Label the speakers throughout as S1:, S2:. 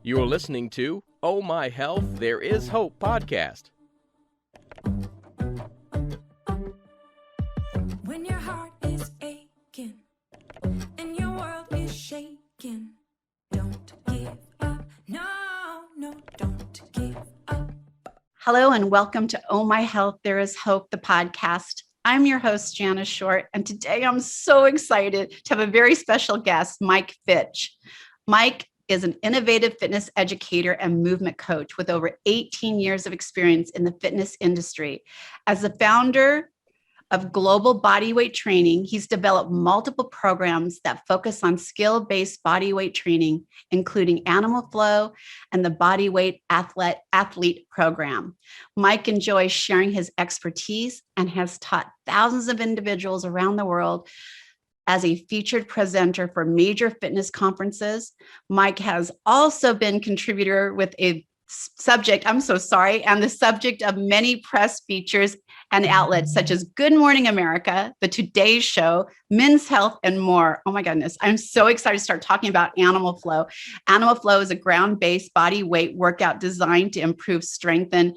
S1: You're listening to Oh My Health, There Is Hope podcast.
S2: When your heart is aching and your world is shaking, don't give up. No, don't give up.
S3: Hello and welcome to Oh My Health, There Is Hope, the podcast. I'm your host, Jana Short, and today I'm so excited to have a very special guest, Mike Fitch. Mike is an innovative fitness educator and movement coach with over 18 years of experience in the fitness industry. As the founder of Global Bodyweight Training, he's developed multiple programs that focus on skill-based bodyweight training, including Animal Flow and the Bodyweight Athlete Program. Mike enjoys sharing his expertise and has taught thousands of individuals around the world as a featured presenter for major fitness conferences. Mike has also been contributor with a subject, and the subject of many press features and outlets such as Good Morning America, The Today Show, Men's Health, and more. Oh my goodness, I'm so excited to start talking about Animal Flow. Animal Flow is a ground-based body weight workout designed to improve strength and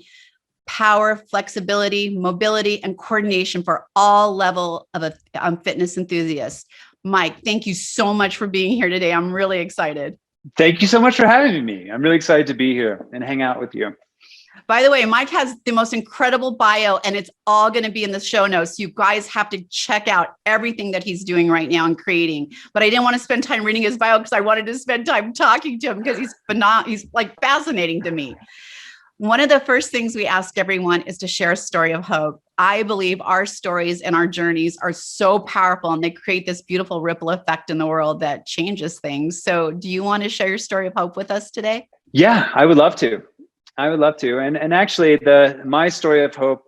S3: power, flexibility, mobility, and coordination for all level of a fitness enthusiast. Mike, thank you so much for being here today. I'm really excited.
S4: Thank you so much for having me. I'm really excited to be here and hang out with you.
S3: By the way, Mike has the most incredible bio, and it's all going to be in the show notes. You guys have to check out everything that he's doing right now and creating. But I didn't want to spend time reading his bio because I wanted to spend time talking to him because he's like fascinating to me. One of the first things we ask everyone is to share a story of hope. I believe our stories and our journeys are so powerful and they create this beautiful ripple effect in the world that changes things. So do you want to share your story of hope with us today?
S4: Yeah, I would love to. And actually my story of hope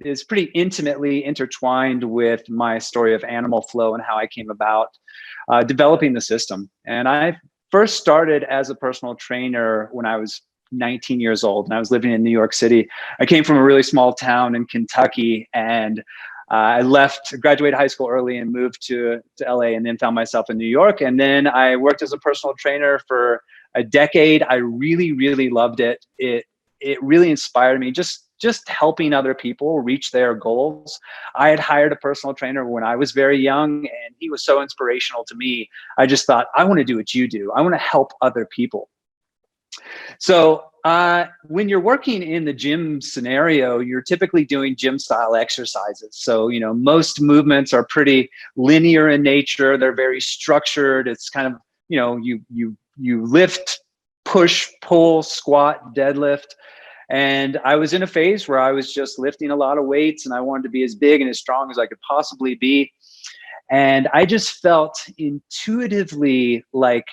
S4: is pretty intimately intertwined with my story of Animal Flow and how I came about developing the system. And I first started as a personal trainer when I was 19 years old, and I was living in New York City. I came from a really small town in Kentucky, and I graduated high school early and moved to LA, and then found myself in New York. And then I worked as a personal trainer for a decade. I really, really loved it. It really inspired me, just helping other people reach their goals. I had hired a personal trainer when I was very young, and he was so inspirational to me. I just thought, I want to do what you do. I want to help other people. So when you're working in the gym scenario, you're typically doing gym style exercises. So, most movements are pretty linear in nature. They're very structured. It's kind of, you lift, push, pull, squat, deadlift. And I was in a phase where I was just lifting a lot of weights and I wanted to be as big and as strong as I could possibly be. And I just felt intuitively like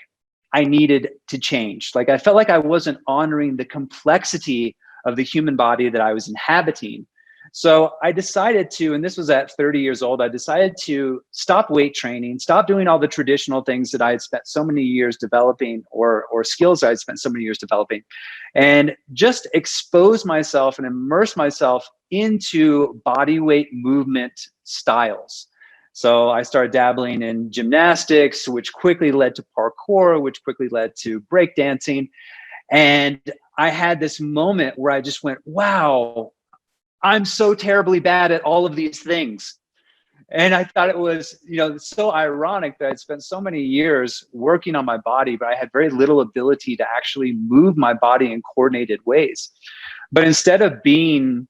S4: I needed to change. Like I felt like I wasn't honoring the complexity of the human body that I was inhabiting. So I decided to, and this was at 30 years old, I decided to stop weight training, stop doing all the traditional things that I had spent so many years developing or skills I had spent so many years developing, and just expose myself and immerse myself into body weight movement styles. So I started dabbling in gymnastics, which quickly led to parkour, which quickly led to breakdancing. And I had this moment where I just went, wow, I'm so terribly bad at all of these things. And I thought it was, so ironic that I'd spent so many years working on my body, but I had very little ability to actually move my body in coordinated ways. But instead of being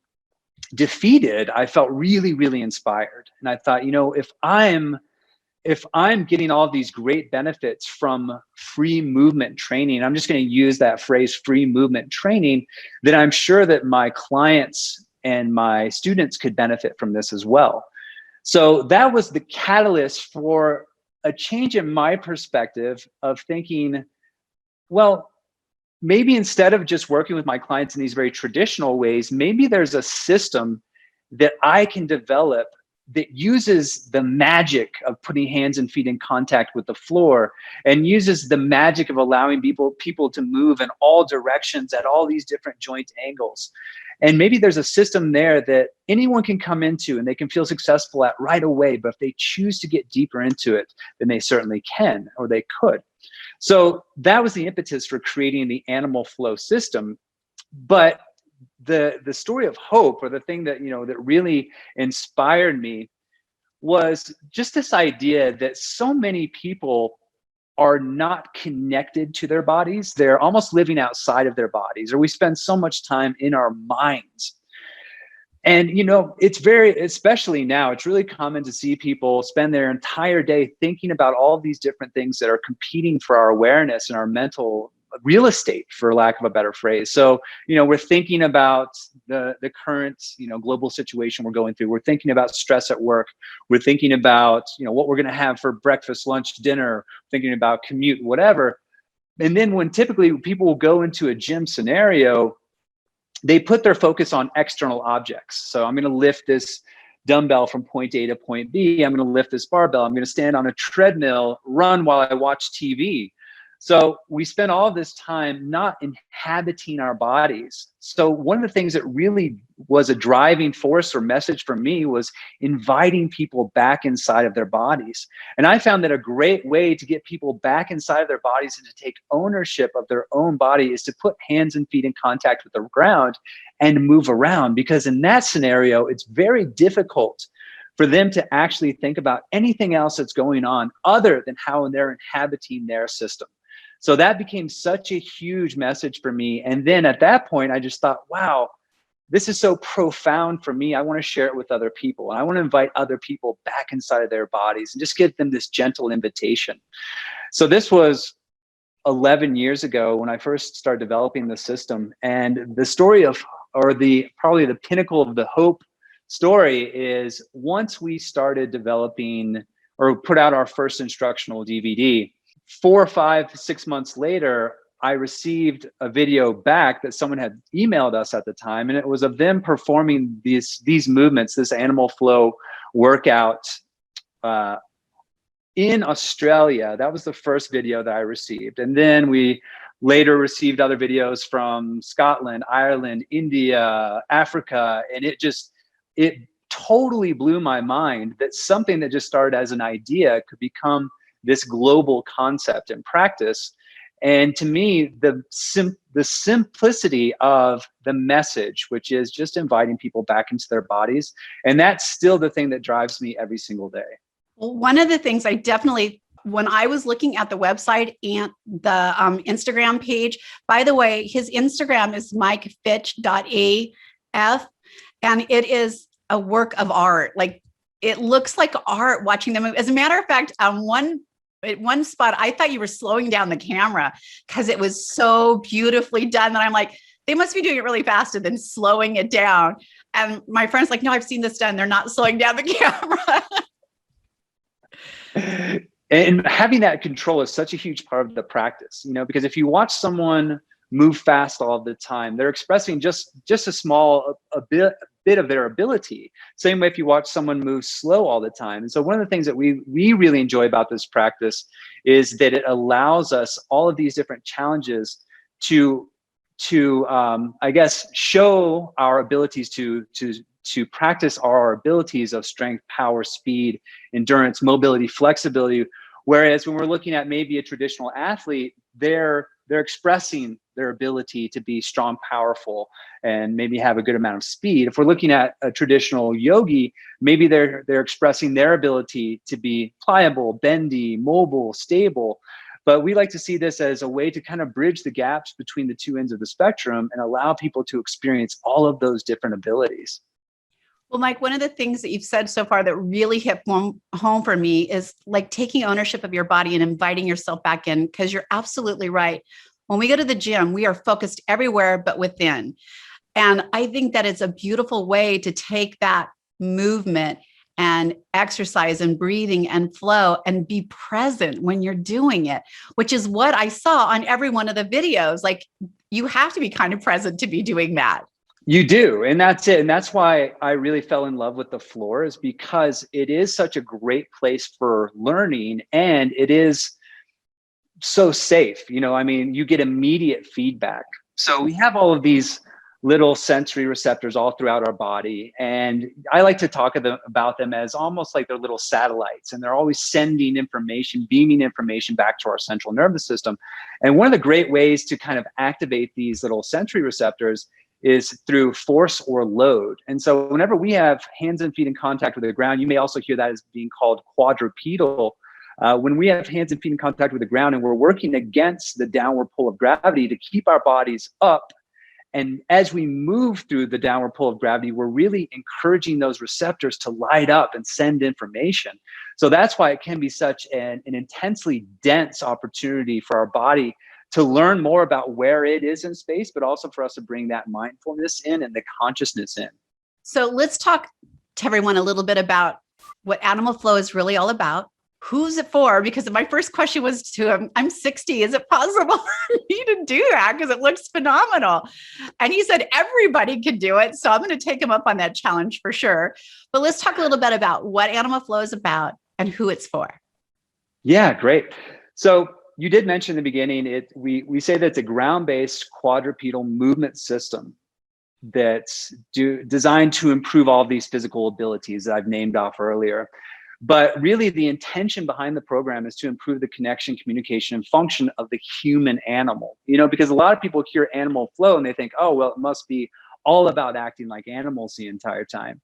S4: defeated, I felt really, really inspired. And I thought, if I'm getting all these great benefits from free movement training, I'm just going to use that phrase, free movement training, then I'm sure that my clients and my students could benefit from this as well. So that was the catalyst for a change in my perspective of thinking, well, maybe instead of just working with my clients in these very traditional ways, maybe there's a system that I can develop that uses the magic of putting hands and feet in contact with the floor and uses the magic of allowing people to move in all directions at all these different joint angles. And maybe there's a system there that anyone can come into and they can feel successful at right away. But if they choose to get deeper into it, then they certainly can, or they could. So that was the impetus for creating the animal flow system. But the story of hope, or the thing that, that really inspired me, was just this idea that so many people are not connected to their bodies. They're almost living outside of their bodies, or we spend so much time in our minds. And, it's especially now, it's really common to see people spend their entire day thinking about all of these different things that are competing for our awareness and our mental real estate, for lack of a better phrase. So, we're thinking about the current, global situation we're going through. We're thinking about stress at work. We're thinking about, what we're going to have for breakfast, lunch, dinner, thinking about commute, whatever. And then when typically people will go into a gym scenario, they put their focus on external objects. So I'm going to lift this dumbbell from point A to point B. I'm going to lift this barbell. I'm going to stand on a treadmill, run while I watch TV. So we spend all this time not inhabiting our bodies. So one of the things that really was a driving force or message for me was inviting people back inside of their bodies. And I found that a great way to get people back inside of their bodies and to take ownership of their own body is to put hands and feet in contact with the ground and move around. Because in that scenario, it's very difficult for them to actually think about anything else that's going on other than how they're inhabiting their system. So that became such a huge message for me. And then at that point, I just thought, wow, this is so profound for me. I want to share it with other people. And I want to invite other people back inside of their bodies and just give them this gentle invitation. So this was 11 years ago when I first started developing the system. And the story of, or probably the pinnacle of the hope story, is once we started developing or put out our first instructional DVD, 4 or 5, 6 months later, I received a video back that someone had emailed us at the time, and it was of them performing these movements, this animal flow workout in Australia. That was the first video that I received. And then we later received other videos from Scotland, Ireland, India, Africa, and it totally blew my mind that something that just started as an idea could become this global concept and practice. And to me, the simplicity of the message, which is just inviting people back into their bodies, and that's still the thing that drives me every single day.
S3: Well, one of the things I definitely, when I was looking at the website and the Instagram page, by the way, his Instagram is mikefitch.af, and it is a work of art. Like, it looks like art watching them. As a matter of fact, at one spot, I thought you were slowing down the camera because it was so beautifully done. And I'm like, they must be doing it really fast and then slowing it down. And my friend's like, no, I've seen this done. They're not slowing down the camera.
S4: And having that control is such a huge part of the practice, because if you watch someone move fast all the time, they're expressing just a small bit of their ability. Same way if you watch someone move slow all the time. And so one of the things that we really enjoy about this practice is that it allows us all of these different challenges to I guess show our abilities to practice our abilities of strength, power, speed, endurance, mobility, flexibility. Whereas when we're looking at maybe a traditional athlete, they're expressing their ability to be strong, powerful, and maybe have a good amount of speed. If we're looking at a traditional yogi, maybe they're expressing their ability to be pliable, bendy, mobile, stable. But we like to see this as a way to kind of bridge the gaps between the two ends of the spectrum and allow people to experience all of those different abilities.
S3: Well, Mike, one of the things that you've said so far that really hit home for me is like taking ownership of your body and inviting yourself back in, because you're absolutely right. When we go to the gym, we are focused everywhere but within. And I think that it's a beautiful way to take that movement and exercise and breathing and flow and be present when you're doing it, which is what I saw on every one of the videos. Like, you have to be kind of present to be doing that.
S4: You do. And that's it. And that's why I really fell in love with the floor, is because it is such a great place for learning, and it is so safe. You get immediate feedback. So we have all of these little sensory receptors all throughout our body. And I like to talk about them as almost like they're little satellites, and they're always sending information, beaming information back to our central nervous system. And one of the great ways to kind of activate these little sensory receptors is through force or load. And so whenever we have hands and feet in contact with the ground, you may also hear that as being called quadrupedal. When we have hands and feet in contact with the ground and we're working against the downward pull of gravity to keep our bodies up, and as we move through the downward pull of gravity, we're really encouraging those receptors to light up and send information. So that's why it can be such an intensely dense opportunity for our body to learn more about where it is in space, but also for us to bring that mindfulness in and the consciousness in.
S3: So let's talk to everyone a little bit about what animal flow is really all about. Who's it for? Because my first question was to him, I'm 60. Is it possible for me to do that? Because it looks phenomenal. And he said, everybody can do it. So I'm going to take him up on that challenge for sure. But let's talk a little bit about what animal flow is about and who it's for.
S4: Yeah, great. So you did mention in the beginning, we say that it's a ground-based quadrupedal movement system that's designed to improve all of these physical abilities that I've named off earlier. But really the intention behind the program is to improve the connection, communication, and function of the human animal. Because a lot of people hear animal flow and they think, oh, well, it must be all about acting like animals the entire time.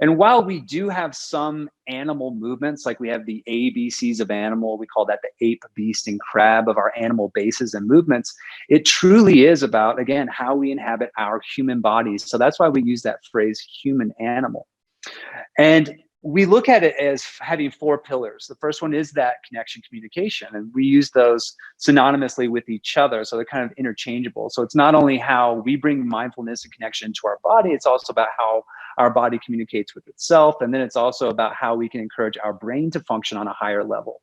S4: And while we do have some animal movements, like we have the ABCs of animal, we call that the ape, beast, and crab of our animal bases and movements, it truly is about, again, how we inhabit our human bodies. So that's why we use that phrase human animal. And we look at it as having 4 pillars. The first one is that connection, communication, and we use those synonymously with each other. So they're kind of interchangeable. So it's not only how we bring mindfulness and connection to our body, it's also about how our body communicates with itself. And then it's also about how we can encourage our brain to function on a higher level.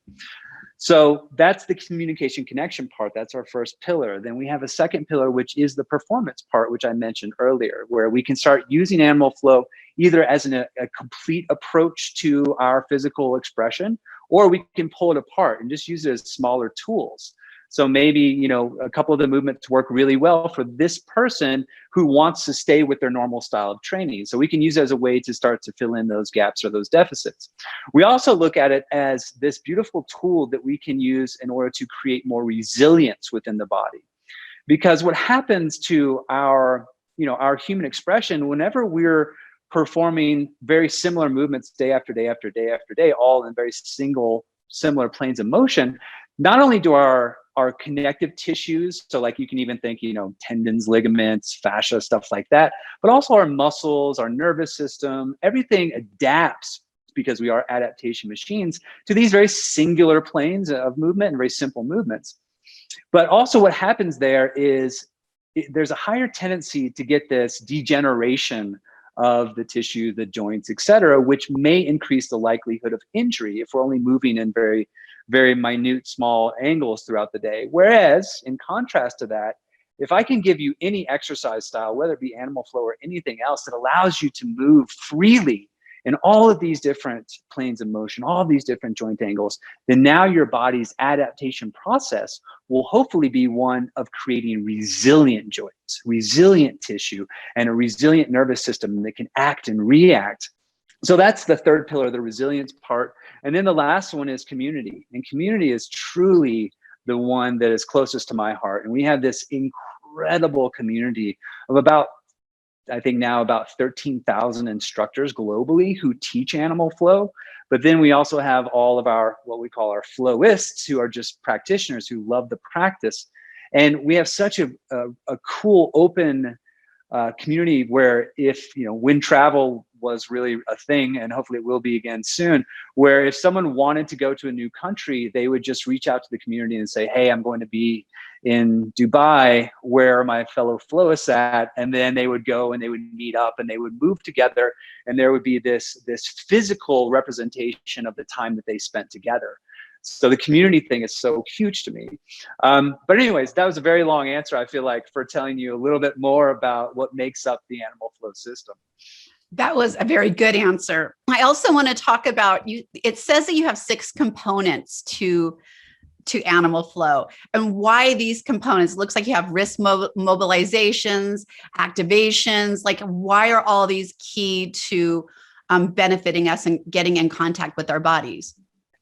S4: So that's the communication connection part. That's our first pillar. Then we have a second pillar, which is the performance part, which I mentioned earlier, where we can start using animal flow either as a complete approach to our physical expression, or we can pull it apart and just use it as smaller tools. So maybe, a couple of the movements work really well for this person who wants to stay with their normal style of training. So we can use it as a way to start to fill in those gaps or those deficits. We also look at it as this beautiful tool that we can use in order to create more resilience within the body. Because what happens to our human expression, whenever we're performing very similar movements day after day after day after day, all in very similar planes of motion, not only do our connective tissues, so like you can even think, tendons, ligaments, fascia, stuff like that, but also our muscles, our nervous system, everything adapts because we are adaptation machines to these very singular planes of movement and very simple movements. But also what happens there is there's a higher tendency to get this degeneration of the tissue, the joints, et cetera, which may increase the likelihood of injury if we're only moving in very, very minute, small angles throughout the day. Whereas, in contrast to that, if I can give you any exercise style, whether it be animal flow or anything else that allows you to move freely in all of these different planes of motion, all of these different joint angles, then now your body's adaptation process will hopefully be one of creating resilient joints, resilient tissue, and a resilient nervous system that can act and react. So that's the third pillar, the resilience part. And then the last one is community. And community is truly the one that is closest to my heart. And we have this incredible community of about 13,000 instructors globally who teach animal flow. But then we also have all of our, what we call our flowists, who are just practitioners who love the practice. And we have such a cool, open community where when travel was really a thing, and hopefully it will be again soon, where if someone wanted to go to a new country, they would just reach out to the community and say, hey, I'm going to be in Dubai, where are my fellow flowists at? And then they would go and they would meet up and they would move together, and there would be this physical representation of the time that they spent together. So the community thing is so huge to me. But anyways, that was a very long answer, I feel like, for telling you a little bit more about what makes up the animal flow system.
S3: That was a very good answer. I also want to talk about you. It says that you have 6 components to to animal flow and why these components. It looks like you have wrist mobilizations, activations. Like, why are all these key to benefiting us and getting in contact with our bodies?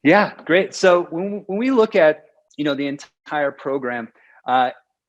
S4: Yeah, great. So when we look at, the entire program,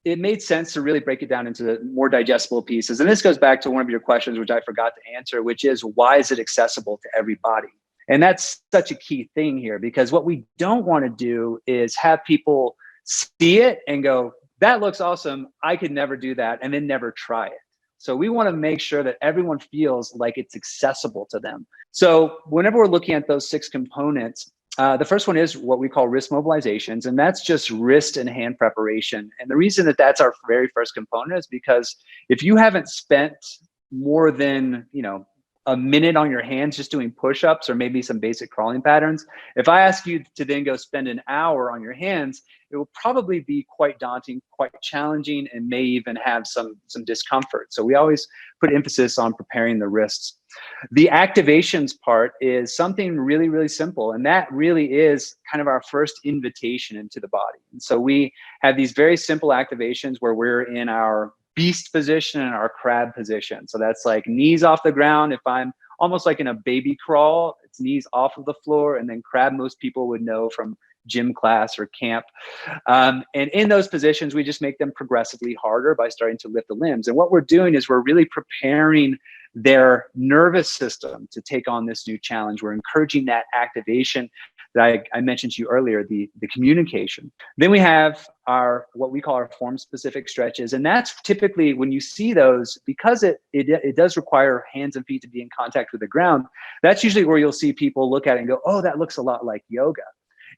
S4: it made sense to really break it down into the more digestible pieces. And this goes back to one of your questions, which I forgot to answer, which is, why is it accessible to everybody? And that's such a key thing here, because what we don't want to do is have people see it and go, that looks awesome, I could never do that, and then never try it. So we want to make sure that everyone feels like it's accessible to them. So whenever we're looking at those 6 components, the first one is what we call wrist mobilizations, and that's just wrist and hand preparation. And the reason that that's our very first component is because if you haven't spent more than, a minute on your hands just doing push-ups or maybe some basic crawling patterns, if I ask you to then go spend an hour on your hands, it will probably be quite daunting, quite challenging, and may even have some discomfort. So we always put emphasis on preparing the wrists. The activations part is something really, really simple. And that really is kind of our first invitation into the body. And so we have these very simple activations where we're in our beast position and our crab position. So that's like knees off the ground. If I'm almost like in a baby crawl, it's knees off of the floor, and then crab, most people would know from gym class or camp. And in those positions, we just make them progressively harder by starting to lift the limbs. And what we're doing is we're really preparing their nervous system to take on this new challenge. We're encouraging that activation that I mentioned to you earlier, the communication. Then we have our, what we call our form specific stretches. And that's typically, when you see those, because it does require hands and feet to be in contact with the ground, that's usually where you'll see people look at it and go, oh, that looks a lot like yoga.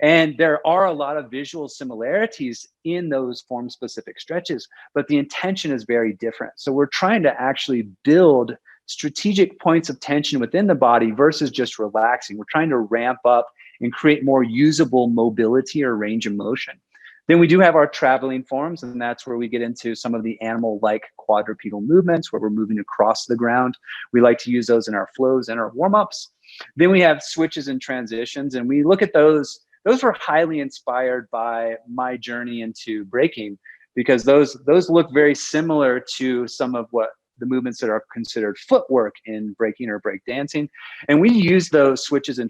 S4: And there are a lot of visual similarities in those form specific stretches, but the intention is very different. So we're trying to actually build strategic points of tension within the body versus just relaxing. We're trying to ramp up and create more usable mobility or range of motion. Then we do have our traveling forms, and that's where we get into some of the animal-like quadrupedal movements where we're moving across the ground. We like to use those in our flows and our warm-ups. Then we have switches and transitions, and we look at those. Those were highly inspired by my journey into breaking, because those look very similar to some of what the movements that are considered footwork in breaking or break dancing. And we use those switches and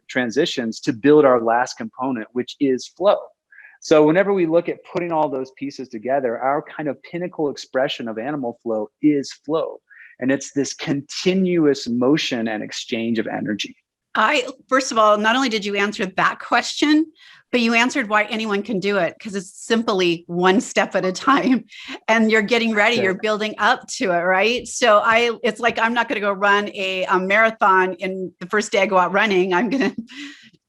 S4: transitions to build our last component, which is flow. So whenever we look at putting all those pieces together, our kind of pinnacle expression of animal flow is flow. And it's this continuous motion and exchange of energy.
S3: First of all, not only did you answer that question, but you answered why anyone can do it, because it's simply one step at a time, and you're getting ready, you're building up to it, right? So it's like, I'm not going to go run a marathon in the first day I go out running. I'm going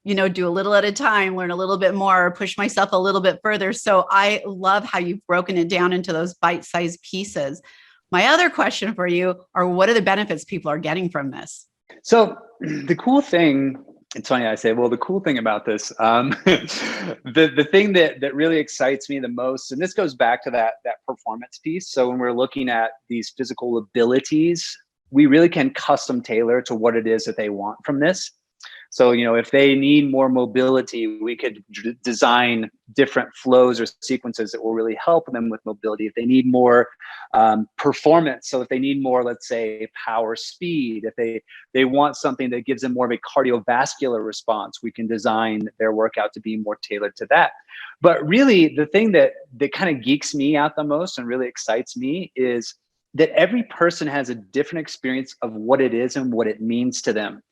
S3: to, do a little at a time, learn a little bit more, push myself a little bit further. So I love how you've broken it down into those bite-sized pieces. My other question for you are, what are the benefits people are getting from this?
S4: So the cool thing, it's funny I say, well, the cool thing about this, the thing that really excites me the most, and this goes back to that performance piece. So when we're looking at these physical abilities, we really can custom tailor to what it is that they want from this. So, if they need more mobility, we could design different flows or sequences that will really help them with mobility. If they need more performance, so if they need more, let's say, power speed, if they want something that gives them more of a cardiovascular response, we can design their workout to be more tailored to that. But really, the thing that kind of geeks me out the most and really excites me is that every person has a different experience of what it is and what it means to them.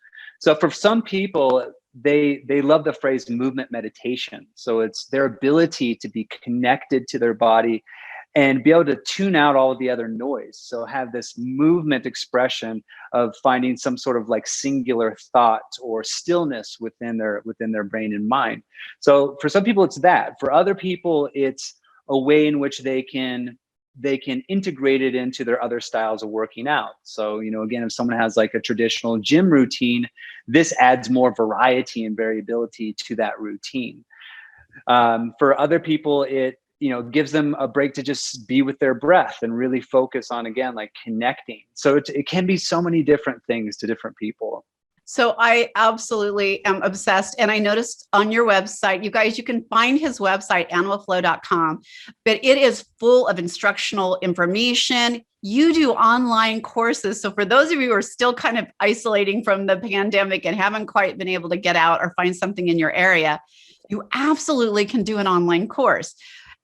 S4: So for some people, they love the phrase movement meditation. So it's their ability to be connected to their body and be able to tune out all of the other noise. So have this movement expression of finding some sort of like singular thought or stillness within their brain and mind. So for some people, it's that. For other people, it's a way in which they can integrate it into their other styles of working out. So, again, if someone has like a traditional gym routine, this adds more variety and variability to that routine. For other people, it, gives them a break to just be with their breath and really focus on, again, like connecting. So it can be so many different things to different people.
S3: So I absolutely am obsessed. And I noticed on your website, you guys, you can find his website, animalflow.com, but it is full of instructional information. You do online courses. So for those of you who are still kind of isolating from the pandemic and haven't quite been able to get out or find something in your area, you absolutely can do an online course.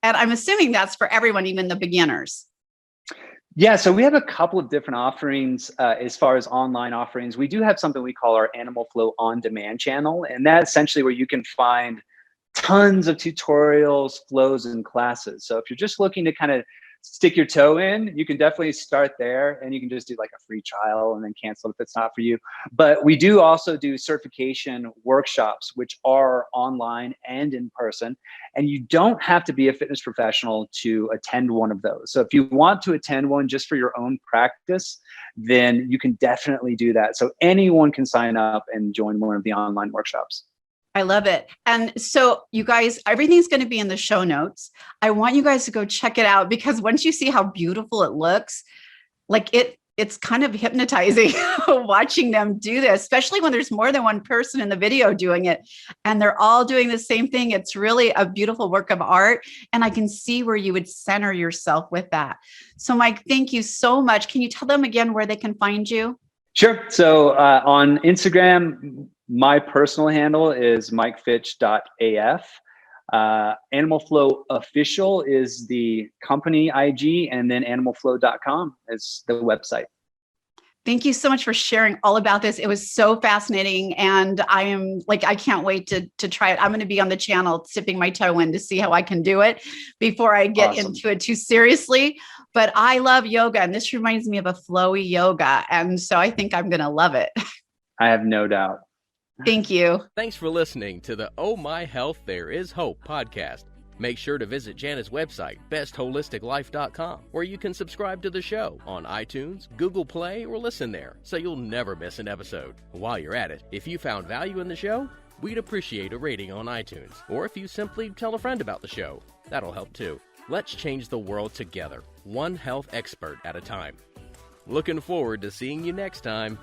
S3: And I'm assuming that's for everyone, even the beginners.
S4: Yeah, so we have a couple of different offerings as far as online offerings. We do have something we call our Animal Flow On Demand channel, and that's essentially where you can find tons of tutorials, flows, and classes. So if you're just looking to kind of stick your toe in, you can definitely start there, and you can just do like a free trial and then cancel if it's not for you. But we do also do certification workshops, which are online and in person, and you don't have to be a fitness professional to attend one of those. So if you want to attend one just for your own practice, then you can definitely do that. So anyone can sign up and join one of the online workshops.
S3: I love it. And so you guys, everything's going to be in the show notes. I want you guys to go check it out, because once you see how beautiful it looks, like it's kind of hypnotizing watching them do this, especially when there's more than one person in the video doing it and they're all doing the same thing. It's really a beautiful work of art. And I can see where you would center yourself with that. So Mike, thank you so much. Can you tell them again where they can find you?
S4: Sure. So on Instagram, my personal handle is mikefitch.af. Animal Flow Official is the company IG, and then animalflow.com is the website.
S3: Thank you so much for sharing all about this. It was so fascinating. And I can't wait to try it. I'm going to be on the channel dipping my toe in to see how I can do it before I get into it too seriously. But I love yoga, and this reminds me of a flowy yoga. And so I think I'm going to love it.
S4: I have no doubt.
S3: Thank you.
S1: Thanks for listening to the Oh My Health, There Is Hope podcast. Make sure to visit Jana's website, bestholisticlife.com, where you can subscribe to the show on iTunes, Google Play, or listen there, so you'll never miss an episode. While you're at it, if you found value in the show, we'd appreciate a rating on iTunes, or if you simply tell a friend about the show, that'll help too. Let's change the world together, one health expert at a time. Looking forward to seeing you next time.